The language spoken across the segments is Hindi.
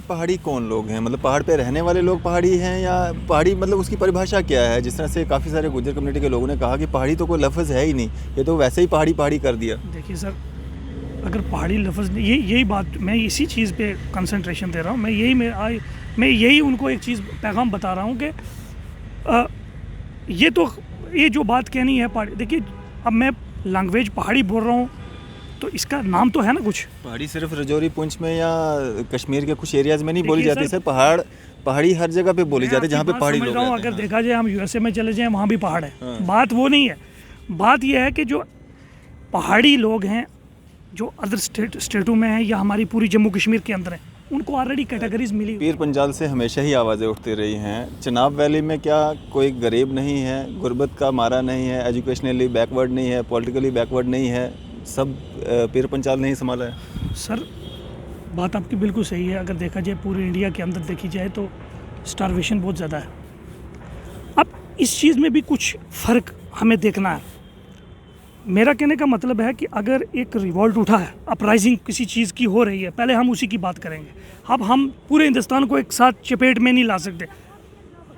पहाड़ी कौन लोग हैं, मतलब पहाड़ पे रहने वाले लोग पहाड़ी हैं या पहाड़ी मतलब उसकी परिभाषा क्या है? जिस तरह से काफ़ी सारे गुज्जर कम्युनिटी के लोगों ने कहा कि पहाड़ी तो कोई लफ्ज़ है ही नहीं, ये तो वैसे ही पहाड़ी पहाड़ी कर दिया। देखिए सर, अगर पहाड़ी लफ्ज़ यही बात, मैं इसी चीज़ पे कंसंट्रेशन दे रहा हूँ। मैं यही उनको एक चीज़ पैगाम बता रहा हूँ कि ये जो बात कहनी है पहाड़ी, देखिए अब मैं लैंग्वेज पहाड़ी बोल रहा हूँ तो इसका नाम तो है ना कुछ। पहाड़ी सिर्फ रजौरी पुंछ में या कश्मीर के कुछ एरियाज़ में नहीं बोली जाती सर, पहाड़ी हर जगह पे बोली जाती है जहाँ पे पहाड़ी लोग रहते हैं। अगर देखा जाए हम यूएसए में चले जाएं, वहाँ भी पहाड़ है। बात वो नहीं है, बात यह है कि जो पहाड़ी लोग हैं जो अदर स्टेटों में हैं या हमारी पूरी जम्मू कश्मीर के अंदर हैं, उनको ऑलरेडी कैटेगरीज मिली। पीर पंजाल से हमेशा ही आवाज़ें उठती रही हैं। चिनाब वैली में क्या कोई गरीब नहीं है, गुर्बत का मारा नहीं है, एजुकेशनली बैकवर्ड नहीं है, पॉलिटिकली बैकवर्ड नहीं है, सब पीर पंजाल नहीं संभाला है? सर बात आपकी बिल्कुल सही है। अगर देखा जाए पूरे इंडिया के अंदर देखी जाए तो स्टारवेशन बहुत ज़्यादा है। अब इस चीज़ में भी कुछ फ़र्क हमें देखना है। मेरा कहने का मतलब है कि अगर एक रिवॉल्ट उठा है, अपराइजिंग किसी चीज़ की हो रही है, पहले हम उसी की बात करेंगे। अब हम पूरे हिंदुस्तान को एक साथ चपेट में नहीं ला सकते।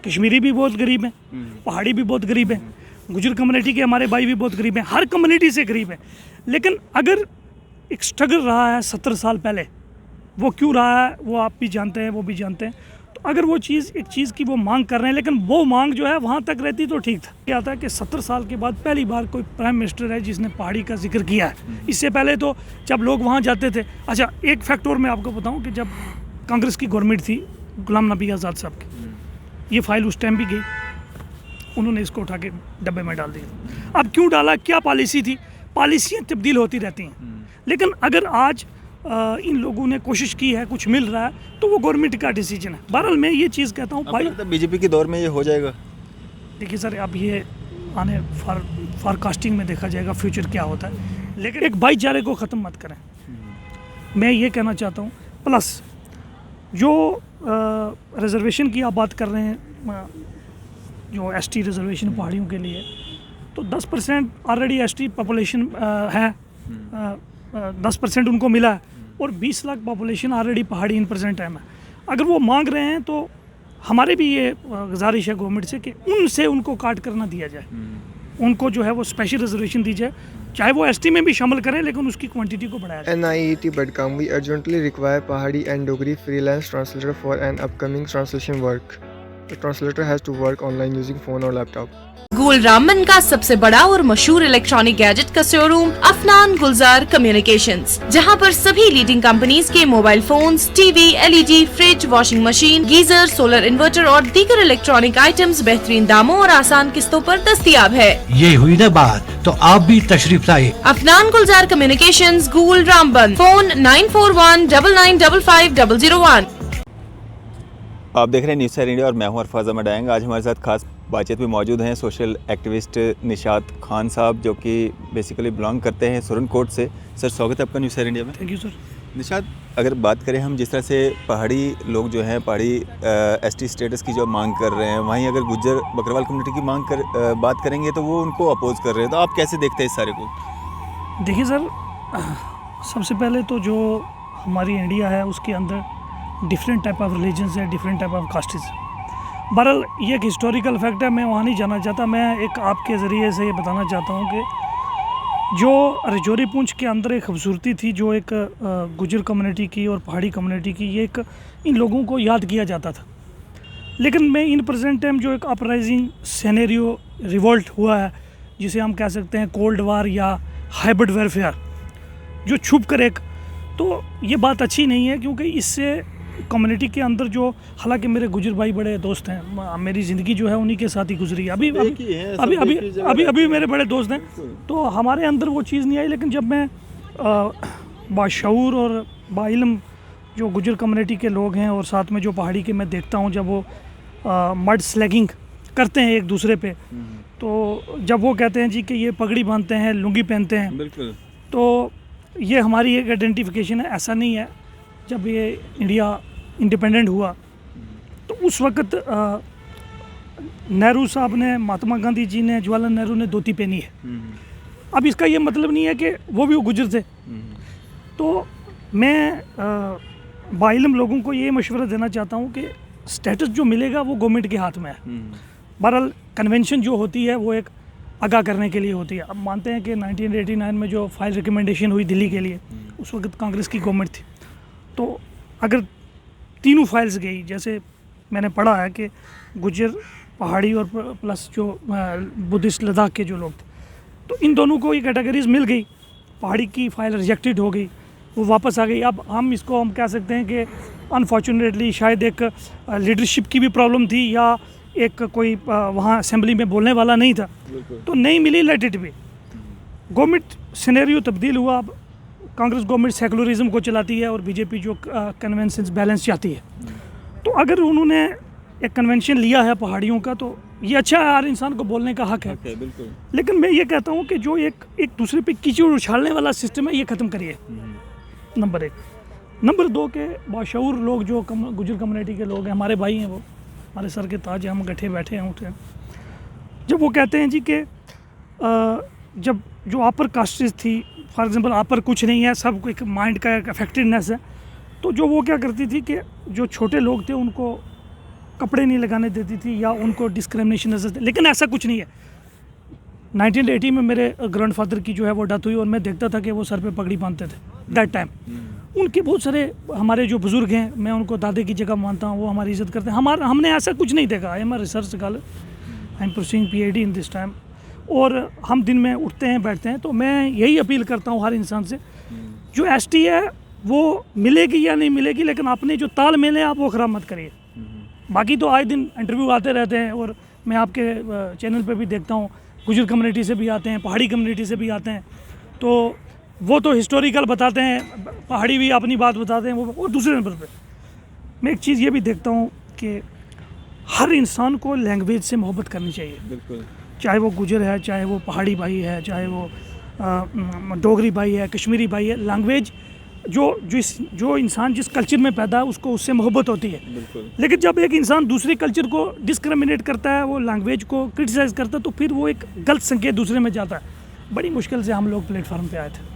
कश्मीरी भी बहुत गरीब हैं, पहाड़ी भी बहुत गरीब हैं, गुजर कम्युनिटी के हमारे भाई भी बहुत गरीब हैं, हर कम्युनिटी से गरीब है। लेकिन अगर एक स्ट्रगल रहा है 70 साल पहले, वो क्यों रहा है वो आप भी जानते हैं, वो भी जानते हैं। तो अगर वो चीज़ एक चीज़ की वो मांग कर रहे हैं, लेकिन वो मांग जो है वहाँ तक रहती तो ठीक था। क्या आता है कि 70 साल के बाद पहली बार कोई प्राइम मिनिस्टर है जिसने पहाड़ी का जिक्र किया है। इससे पहले तो जब लोग वहाँ जाते थे, अच्छा एक फैक्ट और मैं आपको बताऊँ कि जब कांग्रेस की गवर्नमेंट थी गुलाम नबी आज़ाद साहब की, ये फाइल उस टाइम भी गई, उन्होंने इसको उठा के डब्बे में डाल दिया। अब क्यों डाला, क्या पॉलिसी थी? पॉलिसियाँ तब्दील होती रहती हैं, लेकिन अगर आज इन लोगों ने कोशिश की है, कुछ मिल रहा है, तो वो गवर्नमेंट का डिसीजन है। बहरहाल मैं ये चीज़ कहता हूँ भाई, बीजेपी के दौर में ये हो जाएगा। देखिए सर, अब ये आने फॉरकास्टिंग में देखा जाएगा फ्यूचर क्या होता है, लेकिन एक भाईचारे को ख़त्म मत करें, मैं ये कहना चाहता हूँ। प्लस जो रिजर्वेशन की आप बात कर रहे हैं, जो एसटी रिजर्वेशन पहाड़ियों के लिए, तो 10% ऑलरेडी एसटी पॉपुलेशन है, 10% उनको मिला है, और 20 लाख पॉपुलेशन ऑलरेडी पहाड़ी इन प्रेजेंट टाइम है। अगर वो मांग रहे हैं तो हमारे भी ये गुजारिश है गवर्नमेंट से कि उनसे उनको काट कर ना दिया जाए, उनको जो है वो स्पेशल रिजर्वेशन दी जाए, चाहे वो एसटी में भी शामिल करें, लेकिन उसकी क्वांटिटी को बढ़ाया जाए। NIET Badgaum, we urgently require Pahadi and Dogri freelance translator for an upcoming translation work. The translator has to work online using phone or laptop. गूल रामबन का सबसे बड़ा और मशहूर इलेक्ट्रॉनिक गैजेट का शोरूम अफनान गुलजार कम्युनिकेशंस, जहां पर सभी लीडिंग कंपनीज के mobile phones, TV, LED, fridge, washing machine, geyser, solar inverter और दीगर इलेक्ट्रॉनिक आइटम्स बेहतरीन दामों और आसान किस्तों पर दस्तयाब है। ये हुई ना बात, तो आप भी तशरीफ लाए। अफनान गुलजार कम्युनिकेशंस, गूल रामबन, फोन 9419955001। आप देख रहे हैं न्यूज़ सैर इंडिया और मैं हूं अरफाज अहमद आएंगे। आज हमारे साथ खास बातचीत में मौजूद हैं सोशल एक्टिविस्ट निशात खान साहब, जो कि बेसिकली बिलोंग करते हैं सुरन कोट से। सर स्वागत है आपका न्यूज़ सैर इंडिया में। Thank you sir. निशात, अगर बात करें हम जिस तरह से पहाड़ी लोग जो हैं पहाड़ी ST स्टेटस की जो मांग कर रहे हैं, वहीं अगर गुज्जर बकरवाल कम्युनिटी की बात करेंगे तो वो उनको अपोज कर रहे हैं, तो आप कैसे देखते हैं इस सारे को? देखिए सर, सबसे पहले तो जो हमारी इंडिया है उसके अंदर डिफरेंट टाइप ऑफ रिलीजन्स है, डिफरेंट टाइप ऑफ कास्टेज। बहरहाल ये एक हिस्टोरिकल फैक्ट है, मैं वहाँ नहीं जाना चाहता। मैं एक आपके ज़रिए से ये बताना चाहता हूँ कि जो रजौरी पुंछ के अंदर एक खूबसूरती थी, जो एक गुजर कम्युनिटी की और पहाड़ी कम्युनिटी की, ये एक इन लोगों को याद किया जाता था। लेकिन मैं इन प्रेजेंट टाइम जो एक अपराइजिंग सिनेरियो रिवोल्ट हुआ है, जिसे हम कह सकते हैं कोल्ड वार या हाइब्रिड वेरफेयर, जो छुप कर एक, तो ये बात अच्छी नहीं है, क्योंकि इससे कम्युनिटी के अंदर जो, हालांकि मेरे गुजर भाई बड़े दोस्त हैं, मेरी ज़िंदगी जो है उन्हीं के साथ ही गुजरी है, अभी मेरे बड़े दोस्त हैं, तो हमारे अंदर वो चीज़ नहीं आई। लेकिन जब मैं बाशऊर और बाइलम जो गुजर कम्युनिटी के लोग हैं और साथ में जो पहाड़ी के मैं देखता हूँ, जब वो मड स्लैगिंग करते हैं एक दूसरे पे, तो जब वो कहते हैं जी कि ये पगड़ी बांधते हैं, लुंगी पहनते हैं, बिल्कुल, तो ये हमारी एक आइडेंटिफिकेशन है। ऐसा नहीं है, जब ये इंडिया इंडिपेंडेंट हुआ तो उस वक्त नेहरू साहब ने, महात्मा गांधी जी ने, जवाहरलाल नेहरू ने धोती पहनी है। अब इसका ये मतलब नहीं है कि वो भी गुजर थे। तो मैं बाइलम लोगों को ये मशवरा देना चाहता हूँ कि स्टेटस जो मिलेगा वो गवर्नमेंट के हाथ में है। बहरहाल कन्वेंशन जो होती है वो एक आगाह करने के लिए होती है। अब मानते हैं कि 1989 में जो फाइल रिकमेंडेशन हुई दिल्ली के लिए, उस वक्त कांग्रेस की गवर्नमेंट थी, तो अगर तीनों फाइल्स गई, जैसे मैंने पढ़ा है कि गुज्जर, पहाड़ी और प्लस जो बुद्धिस्ट लद्दाख के जो लोग थे, तो इन दोनों को ये कैटेगरीज मिल गई, पहाड़ी की फाइल रिजेक्टेड हो गई, वो वापस आ गई। अब हम कह सकते हैं कि अनफॉर्चुनेटली शायद एक लीडरशिप की भी प्रॉब्लम थी, या एक कोई वहाँ असेंबली में बोलने वाला नहीं था, तो नहीं मिली, let it be. Government scenario तब्दील हुआ। अब कांग्रेस गवर्नमेंट सेकुलरिज्म को चलाती है और बीजेपी जो कन्वेंशन बैलेंस चाहती है। तो अगर उन्होंने एक कन्वेंशन लिया है पहाड़ियों का, तो ये अच्छा है, हर इंसान को बोलने का हक है। बिल्कुल। लेकिन मैं ये कहता हूँ कि जो एक दूसरे पे कीचड़ उछालने वाला सिस्टम है, ये ख़त्म करिए, नंबर 1। नंबर 2 के बाशऊर लोग जो गुजर कम्युनिटी के लोग हैं, हमारे भाई हैं, वो हमारे सर के ताज हैं, हम गठे बैठे हैं, उठे हैं, जब वो कहते हैं जी कि जब जो अपर कास्टेज थी, फॉर एग्जांपल अपर कुछ नहीं है, सब एक माइंड का एक अफेक्टेडनेस है, तो जो वो क्या करती थी कि जो छोटे लोग थे उनको कपड़े नहीं लगाने देती थी या उनको डिस्क्रिमिनेशन नजर थे। लेकिन ऐसा कुछ नहीं है। 1980 में मेरे ग्रैंडफादर की जो है वो डेथ हुई, और मैं देखता था कि वो सर पे पगड़ी बांधते थे दैट टाइम। उनके बहुत सारे हमारे जो बुज़ुर्ग हैं, मैं उनको दादे की जगह मानता हूँ, वो हमारी इज़्ज़त करते हैं। हमने ऐसा कुछ नहीं देखा। I am a research scholar, I am pursuing PhD in this time, और हम दिन में उठते हैं बैठते हैं। तो मैं यही अपील करता हूँ हर इंसान से, जो ST है वो मिलेगी या नहीं मिलेगी, लेकिन अपने जो तालमेल है आप वो ख़राब मत करिए। बाकी तो आए दिन इंटरव्यू आते रहते हैं, और मैं आपके चैनल पे भी देखता हूँ, गुजर कम्युनिटी से भी आते हैं, पहाड़ी कम्युनिटी से भी आते हैं, तो वो तो हिस्टोरिकल बताते हैं, पहाड़ी भी अपनी बात बताते हैं, वो दूसरे नंबर पे। मैं एक चीज़ ये भी देखता हूँ कि हर इंसान को लैंग्वेज से मोहब्बत करनी चाहिए। बिल्कुल। चाहे वो गुजर है, चाहे वो पहाड़ी भाई है, चाहे वो डोगरी भाई है, कश्मीरी भाई है। लैंग्वेज जो इंसान जिस कल्चर में पैदा है उसको उससे मोहब्बत होती है। बिल्कुल। लेकिन जब एक इंसान दूसरे कल्चर को डिस्क्रिमिनेट करता है, वो लैंग्वेज को क्रिटिसाइज़ करता है, तो फिर वो एक गलत संकेत दूसरे में जाता है। बड़ी मुश्किल से हम लोग प्लेटफार्म पे आए थे।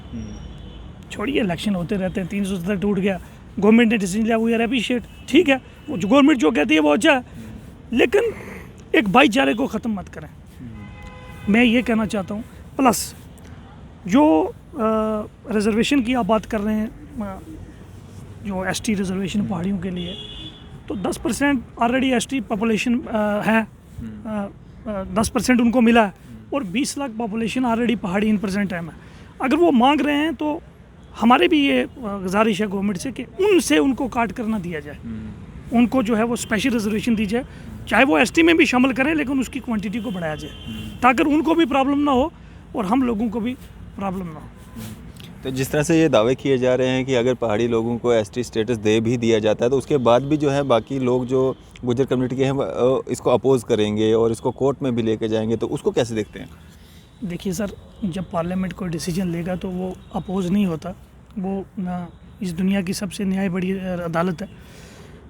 छोड़िए, इलेक्शन होते रहते हैं, 370 टूट गया, गवर्नमेंट ने डिसीजन लिया, वी आर अप्रिशिएट, ठीक है, वो जो गवर्नमेंट जो कहती है वो अच्छा है, लेकिन एक भाईचारे को ख़त्म मत करें। मैं ये कहना चाहता हूँ। प्लस जो रिजर्वेशन की आप बात कर रहे हैं, जो ST रिजर्वेशन पहाड़ियों के लिए, तो 10% ऑलरेडी ST पॉपुलेशन है, 10% उनको मिला है, और 20 लाख पॉपुलेशन ऑलरेडी पहाड़ी इन प्रेजेंट टाइम है। अगर वो मांग रहे हैं तो हमारे भी ये गुजारिश है गवर्नमेंट से कि उनसे उनको काट कर ना दिया जाए, उनको जो है वो स्पेशल रिजर्वेशन दी जाए, चाहे वो ST में भी शामिल करें, लेकिन उसकी क्वांटिटी को बढ़ाया जाए, ताकि उनको भी प्रॉब्लम ना हो और हम लोगों को भी प्रॉब्लम ना हो। तो जिस तरह से ये दावे किए जा रहे हैं कि अगर पहाड़ी लोगों को ST स्टेटस दे भी दिया जाता है, तो उसके बाद भी जो है बाकी लोग जो गुजर कम्युनिटी के हैं इसको अपोज करेंगे और इसको कोर्ट में भी लेके जाएंगे, तो उसको कैसे देखते हैं? देखिए सर, जब पार्लियामेंट कोई डिसीजन लेगा तो वो अपोज नहीं होता, वो इस दुनिया की सबसे न्याय बड़ी अदालत है,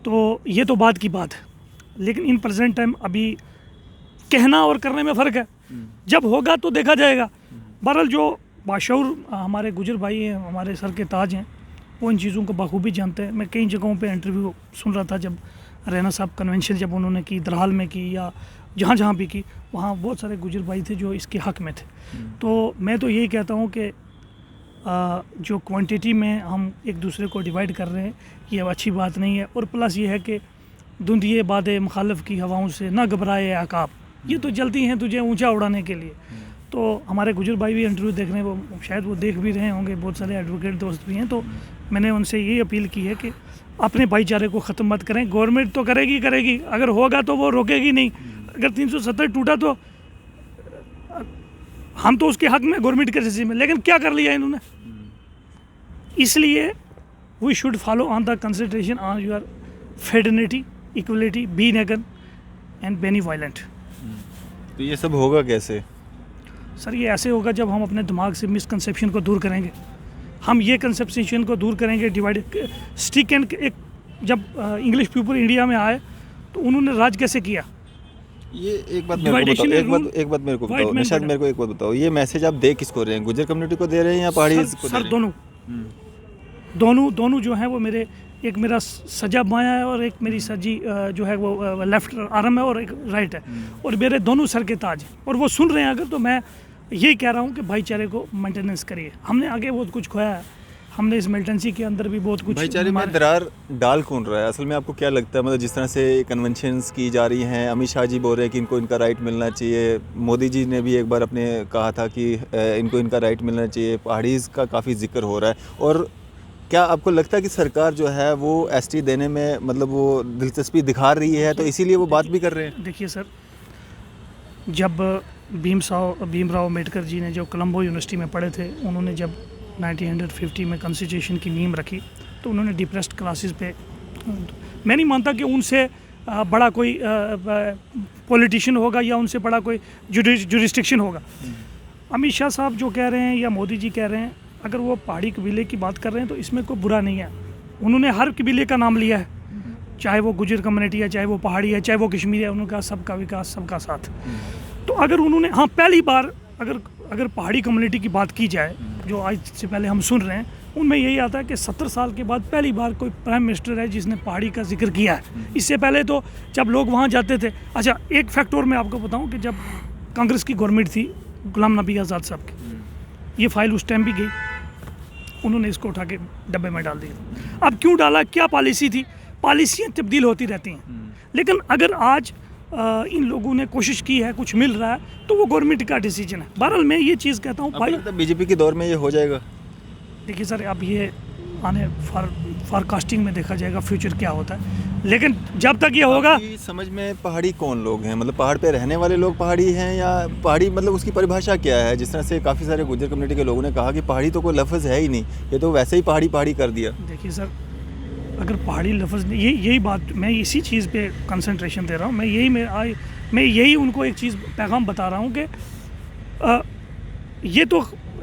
तो ये तो बात की बात है। लेकिन इन प्रेजेंट टाइम अभी कहना और करने में फ़र्क है, जब होगा तो देखा जाएगा। बहरहाल जो बाशऊर हमारे गुजर भाई हैं, हमारे सर के ताज हैं, वो इन चीज़ों को बखूबी जानते हैं। मैं कई जगहों पे इंटरव्यू सुन रहा था, जब रैना साहब कन्वेंशन जब उन्होंने की, दरहाल में की, या जहाँ जहाँ भी की, वहाँ बहुत सारे गुजर भाई थे जो इसके हक़ में थे। तो मैं तो यही कहता हूँ कि जो क्वांटिटी में हम एक दूसरे को डिवाइड कर रहे हैं, ये अच्छी बात नहीं है। और प्लस ये है कि धुंधिए बादे मुखालिफ की हवाओं से न घबराए आकाब, ये तो जलती हैं तुझे ऊंचा उड़ाने के लिए। तो हमारे गुजर भाई भी इंटरव्यू देख रहे हैं, वो शायद वो देख भी रहे होंगे, बहुत सारे एडवोकेट दोस्त भी हैं। तो मैंने उनसे यही अपील की है कि अपने भाईचारे को ख़त्म मत करें। गवर्नमेंट तो करेगी, अगर होगा तो वो रोकेगी नहीं। अगर 370 टूटा तो हम तो उसके हक़ में गवर्नमेंट के रिसीव में, लेकिन क्या कर लिया इन्होंने। इसलिए we should follow on the consideration on your fraternity, equality, be नेगन एंड बेनी वायलेंट। तो ये सब होगा कैसे? सर ये ऐसे होगा जब हम अपने दिमाग से मिसकंसेप्शन को दूर करेंगे। हम ये कंसेप्शन को दूर करेंगे, डिवाइड स्टिक एंड एक जब इंग्लिश पीपल इंडिया में आए तो उन्होंने राज कैसे किया। ये एक बात मेरे को बताओ, निशाद मेरे को एक बात बताओ, ये मैसेज आप दे किसको रहे हैं? गुजर कम्युनिटी को दे रहे हैं या पहाड़ी को? सर दोनों जो हैं वो मेरे एक मेरा सजा बायां है और एक मेरी सजी जो है वो लेफ्ट आर्म है और एक राइट है, और मेरे दोनों सर के ताज हैं। और वो सुन रहे हैं अगर, तो मैं यही कह रहा हूँ कि भाईचारे को मेंटेनेंस करिए। हमने आगे बहुत कुछ खोया है, हमने इस मिलिटेंसी के अंदर भी बहुत कुछ भाईचारे में दरार डाल कौन रहा है असल में, आपको क्या लगता है? मतलब जिस तरह से कन्वेंशंस की जा रही हैं, अमित शाह जी बोल रहे हैं कि इनको इनका राइट मिलना चाहिए, मोदी जी ने भी एक बार अपने कहा था कि इनको इनका राइट मिलना चाहिए, पहाड़ीज़ का काफ़ी जिक्र हो रहा है, और क्या आपको लगता है कि सरकार जो है वो एसटी देने में मतलब वो दिलचस्पी दिखा रही है, तो इसीलिए वो बात भी कर रहे हैं? देखिए सर, जब भीमराव अम्बेडकर जी ने जो कोलंबो यूनिवर्सिटी में पढ़े थे, उन्होंने जब 1950 में कॉन्स्टिट्यूशन की नींव रखी, तो उन्होंने डिप्रेस्ड क्लासेस पे, मैं नहीं मानता कि उनसे बड़ा कोई पॉलिटिशियन होगा या उनसे बड़ा कोई जुरिस्डिक्शन होगा। अमित शाह साहब जो कह रहे हैं या मोदी जी कह रहे हैं, अगर वो पहाड़ी कबीले की बात कर रहे हैं तो इसमें कोई बुरा नहीं है। उन्होंने हर कबीले का नाम लिया है, चाहे वो गुजर कम्युनिटी है, चाहे वो पहाड़ी है, चाहे वो कश्मीरी है, उनका सबका विकास, सबका साथ। तो अगर उन्होंने, हाँ, पहली बार अगर पहाड़ी कम्युनिटी की बात की जाए, जो आज से पहले हम सुन रहे हैं, उनमें यही आता है कि 70 साल के बाद पहली बार कोई प्राइम मिनिस्टर है जिसने पहाड़ी का जिक्र किया है। इससे पहले तो जब लोग वहाँ जाते थे, अच्छा एक फैक्ट और मैं आपको बताऊँ कि जब कांग्रेस की गवर्नमेंट थी गुलाम नबी आज़ाद साहब की, ये फाइल उस टाइम भी गई, उन्होंने इसको उठा के डब्बे में डाल दिया। अब क्यों डाला, क्या पॉलिसी थी? पॉलिसियाँ तब्दील होती रहती हैं, लेकिन अगर आज इन लोगों ने कोशिश की है, कुछ मिल रहा है, तो वो गवर्नमेंट का डिसीजन है। बहरहाल मैं ये चीज़ कहता हूँ भाई, बीजेपी के दौर में ये हो जाएगा? देखिए सर, अब ये आने फॉरकास्टिंग में देखा जाएगा फ्यूचर क्या होता है, लेकिन जब तक ये होगा। समझ में पहाड़ी कौन लोग हैं? मतलब पहाड़ पे रहने वाले लोग पहाड़ी हैं, या पहाड़ी मतलब उसकी परिभाषा क्या है? जिस तरह से काफ़ी सारे गुज्जर कम्युनिटी के लोगों ने कहा कि पहाड़ी तो कोई लफ्ज़ है ही नहीं, ये तो वैसे ही पहाड़ी पहाड़ी कर दिया। देखिए सर, अगर पहाड़ी लफ्ज़, यही बात, मैं इसी चीज़ पे कंसंट्रेशन दे रहा हूँ। मैं यही उनको एक चीज़ पैगाम बता रहा हूँ कि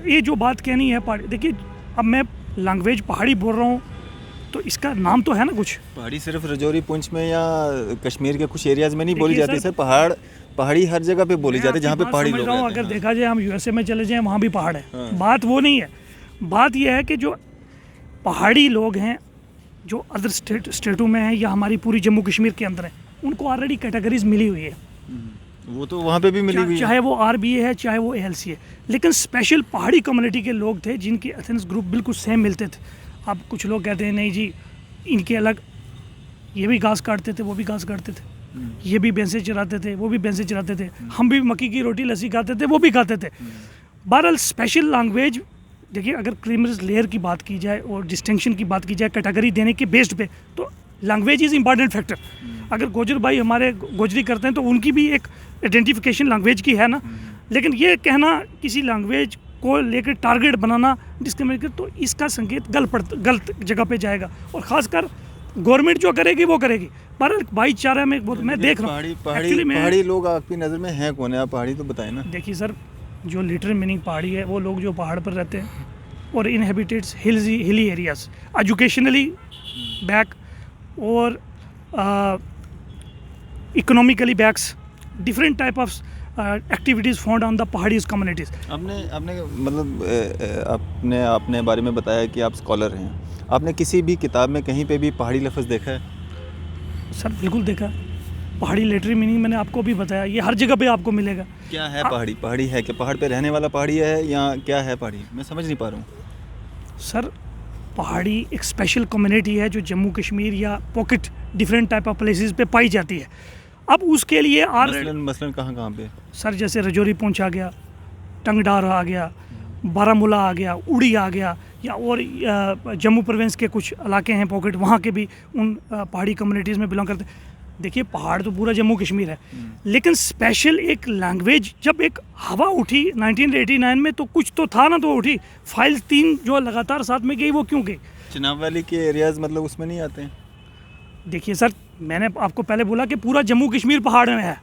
ये जो बात कहनी है पहाड़ी, देखिए अब मैं लैंग्वेज पहाड़ी बोल रहा हूँ तो इसका नाम तो है ना कुछ। पहाड़ी सिर्फ रजौरी पुंछ में या कश्मीर के कुछ एरियाज़ में नहीं बोली जाती सर, पहाड़ी हर जगह पे बोली जाती है जहाँ पे पहाड़ी लोग रहते हैं। अगर देखा जाए, हम यूएसए में चले जाएँ, वहाँ भी पहाड़ है। बात वो नहीं है, बात यह है कि जो पहाड़ी लोग हैं जो अदर स्टेटों में हैं या हमारी पूरी जम्मू कश्मीर के अंदर है, उनको ऑलरेडी कैटेगरीज मिली हुई है। वो तो वहाँ पे भी मिली हुई है, चाहे वो आरबीए है, चाहे वो एएलसी है, लेकिन स्पेशल पहाड़ी कम्युनिटी के लोग थे जिनके एथनिक ग्रुप बिल्कुल सेम मिलते थे। अब कुछ लोग कहते हैं नहीं जी, इनके अलग, ये भी घास काटते थे, वो भी घास काटते थे, ये भी भैंसे चराते थे, वो भी भैंसे चराते थे, हम भी मक्की की रोटी लस्सी खाते थे, वो भी खाते थे। बहरहाल स्पेशल लैंग्वेज, देखिए अगर क्रीमिनल लेयर की बात की जाए और डिस्टिंक्शन की बात की जाए कैटेगरी देने के बेस्ड पे, तो लैंग्वेज इज़ इम्पॉर्टेंट फैक्टर। अगर गोजर भाई हमारे गोजरी करते हैं तो उनकी भी एक आइडेंटिफिकेशन लैंग्वेज की है ना, लेकिन ये कहना किसी लैंग्वेज को लेकर टारगेट बनाना, डिस्क्रिमिनेट कर, तो इसका संकेत गलत जगह पे जाएगा, और ख़ासकर गवर्नमेंट जो करेगी वो करेगी। पर भाईचारा में मैं देख रहा हूँ पहाड़ी लोग आपकी नज़र में हैं कौन है? आप पहाड़ी तो बताएं ना। देखिए सर, जो लिटरल मीनिंग पहाड़ी है, वो लोग जो पहाड़ पर रहते हैं और inhabited hilly areas, educationally back और economically backs, different type of activities found on the पहाड़ीज कम्युनिटीज़। आपने मतलब अपने बारे में बताया कि आप स्कॉलर हैं, आपने किसी भी किताब में कहीं पे भी पहाड़ी लफ्ज़ देखा है? सर बिल्कुल देखा। पहाड़ी लिटरल मीनिंग मैंने आपको भी बताया, ये हर जगह पे आपको मिलेगा। क्या है पहाड़ी? पहाड़ी है कि पहाड़ पे रहने वाला पहाड़ी है, या क्या है पहाड़ी? मैं समझ नहीं पा रहा हूँ सर। पहाड़ी एक स्पेशल कम्युनिटी है जो जम्मू कश्मीर या pocket different type of places पे पाई जाती है। अब उसके लिए मसलन कहाँ पे? सर जैसे रजौरी पुंछ आ गया, टंगडार आ गया, बारामूला आ गया, उड़ी आ गया, या और जम्मू प्रोविंस के कुछ इलाके हैं पॉकेट, वहाँ के भी उन पहाड़ी कम्युनिटीज़ में बिलोंग करते हैं। देखिए पहाड़ तो पूरा जम्मू कश्मीर है, लेकिन स्पेशल एक लैंग्वेज, जब एक हवा उठी 1989 में तो कुछ तो था ना, तो उठी। फाइल 3 जो लगातार साथ में गई, वो क्यों गई? चिनाब वैली के एरियाज़ मतलब उसमें नहीं आते हैं? देखिए सर, मैंने आपको पहले बोला कि पूरा जम्मू कश्मीर पहाड़ में है,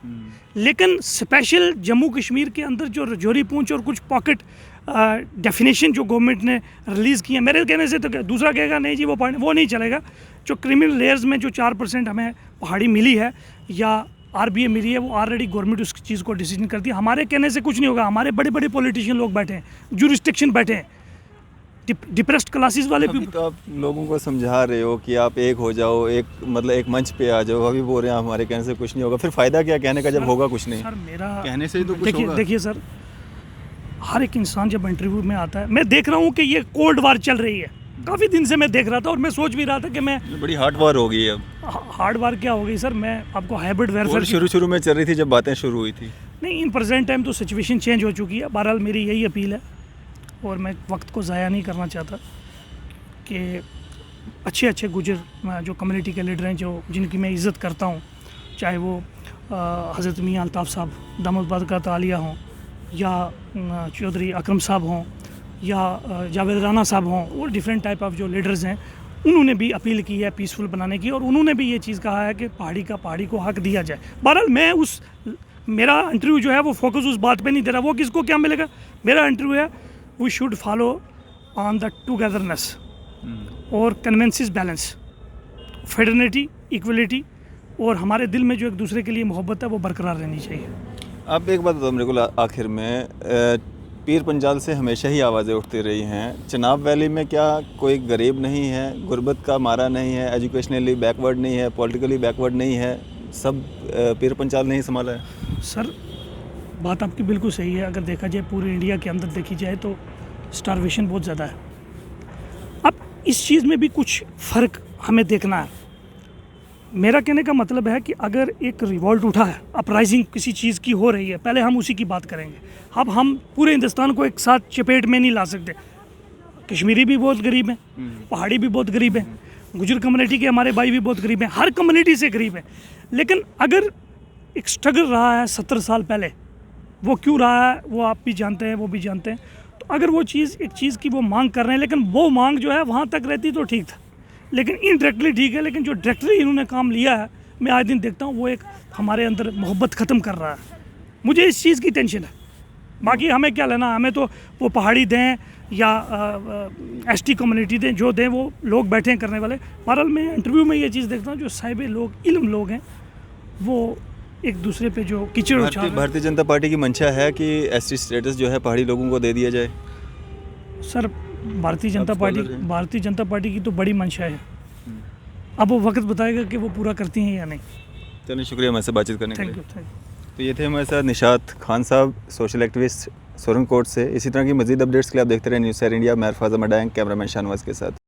लेकिन स्पेशल जम्मू कश्मीर के अंदर जो रजौरी पुंछ और कुछ पॉकेट डेफिनेशन जो गवर्नमेंट ने रिलीज़ की है, मेरे कहने से तो दूसरा कहेगा नहीं जी वो नहीं चलेगा। जो क्रिमिनल लेयर्स में जो 4% हमें पहाड़ी मिली है या आरबीए मिली है, वो ऑलरेडी गवर्नमेंट उस चीज़ को डिसीजन करती है। हमारे कहने से कुछ नहीं होगा, हमारे बड़े बड़े पॉलिटिशियन लोग बैठे हैं, जुरिस्डिक्शन बैठे हैं, डिप्रेस्ड क्लासेस वाले अभी भी। तो आप लोगों को समझा रहे हो कि आप एक हो जाओ, एक मतलब एक मंच पे आ जाओ, अभी बोल रहे हैं हमारे कहने से कुछ नहीं होगा, फिर फ़ायदा क्या कहने का जब होगा कुछ नहीं। सर मेरा कहने से ही तो कुछ देखिए होगा। देखिए सर, हर एक इंसान जब इंटरव्यू में आता है, मैं देख रहा हूँ कि ये कोल्ड वार चल रही है, काफ़ी दिन से मैं देख रहा था और मैं सोच भी रहा था कि मैं ये बड़ी हार्ड वार हो गई है अब। हार्ड वार क्या हो गई सर, मैं आपको हाइब्रिड वेरफेयर शुरू में चल रही थी जब बातें शुरू हुई थी। नहीं, इन प्रेजेंट टाइम तो सिचुएशन चेंज हो चुकी है। बहरहाल मेरी यही अपील है और मैं वक्त को ज़ाया नहीं करना चाहता कि अच्छे अच्छे गुजर जो कम्युनिटी के लीडर हैं, जो जिनकी मैं इज़्ज़त करता हूँ, चाहे वो हज़रत मियाँ अल्ताफ़ साहब दामद बरकत आलिया हों, या चौधरी अकरम साहब हों, या जावेद राना साहब हों, और डिफरेंट टाइप ऑफ जो लीडर्स हैं, उन्होंने भी अपील की है पीसफुल बनाने की, और उन्होंने भी ये चीज़ कहा है कि पहाड़ी को हक दिया जाए। बहरहाल मैं मेरा इंटरव्यू जो है वो फोकस उस बात पे नहीं दे रहा, वो किसको क्या मिलेगा। मेरा इंटरव्यू है we should follow on the togetherness और कन्वेंसिस बैलेंस, फेडरनिटी, इक्वलिटी, और हमारे दिल में जो एक दूसरे के लिए मोहब्बत है वो बरकरार रहनी चाहिए। आप एक बात बताओ मेरे को आखिर में, पीर पंजाल से हमेशा ही आवाज़ें उठती रही हैं, चिनाब वैली में क्या कोई गरीब नहीं है, गुर्बत का मारा नहीं है, एजुकेशनली बैकवर्ड नहीं है, पॉलिटिकली बैकवर्ड नहीं है, सब पीर पंजाल नहीं संभाला है? सर बात आपकी बिल्कुल सही है। अगर देखा जाए पूरे इंडिया के अंदर देखी जाए तो स्टारवेशन बहुत ज़्यादा है। अब इस चीज़ में भी कुछ फ़र्क हमें देखना है। मेरा कहने का मतलब है कि अगर एक रिवॉल्ट उठा है, अपराइजिंग किसी चीज़ की हो रही है, पहले हम उसी की बात करेंगे। अब हम पूरे हिंदुस्तान को एक साथ चपेट में नहीं ला सकते। कश्मीरी भी बहुत गरीब हैं, पहाड़ी भी बहुत गरीब हैं, गुजर कम्युनिटी के हमारे भाई भी बहुत गरीब हैं, हर कम्युनिटी से गरीब है। लेकिन अगर एक स्ट्रगल रहा है 70 साल पहले, वो क्यों रहा है वो आप भी जानते हैं, वो भी जानते हैं। तो अगर वो चीज़ एक चीज़ की वो मांग कर रहे हैं, लेकिन वो मांग जो है वहाँ तक रहती तो ठीक था, लेकिन इनडायरेक्टली ठीक है। लेकिन जो डायरेक्टली इन्होंने काम लिया है, मैं आज दिन देखता हूँ वो एक हमारे अंदर मोहब्बत ख़त्म कर रहा है। मुझे इस चीज़ की टेंशन है। बाकी हमें क्या लेना, हमें तो वो पहाड़ी दें या एसटी कम्युनिटी दें, जो दें वो लोग बैठे हैं करने वाले। बहरहाल मैं इंटरव्यू में ये चीज़ देखता हूँ, जो साहिब लोग, इल्म लोग हैं, वो एक दूसरे पे जो कीचड़ उछाल रहे हैं। भारतीय जनता पार्टी की मंशा है कि एसटी स्टेटस जो है पहाड़ी लोगों को दे दिया जाए। सर भारतीय जनता पार्टी की तो बड़ी मंशा है। अब वो वक्त बताएगा कि वो पूरा करती हैं या नहीं। चलिए, शुक्रिया हमारे से बातचीत करने के लिए। Thank you. तो ये थे हमारे साथ निशात खान साहब, सोशल एक्टिविस्ट सोरन कोट से। इसी तरह की मज़ीद अपडेट्स के लिए आप देखते रहे न्यूज़ सैर इंडिया। मैं अरफाज़ अहमद डायंग, कैमरामैन शाहनवाज के साथ।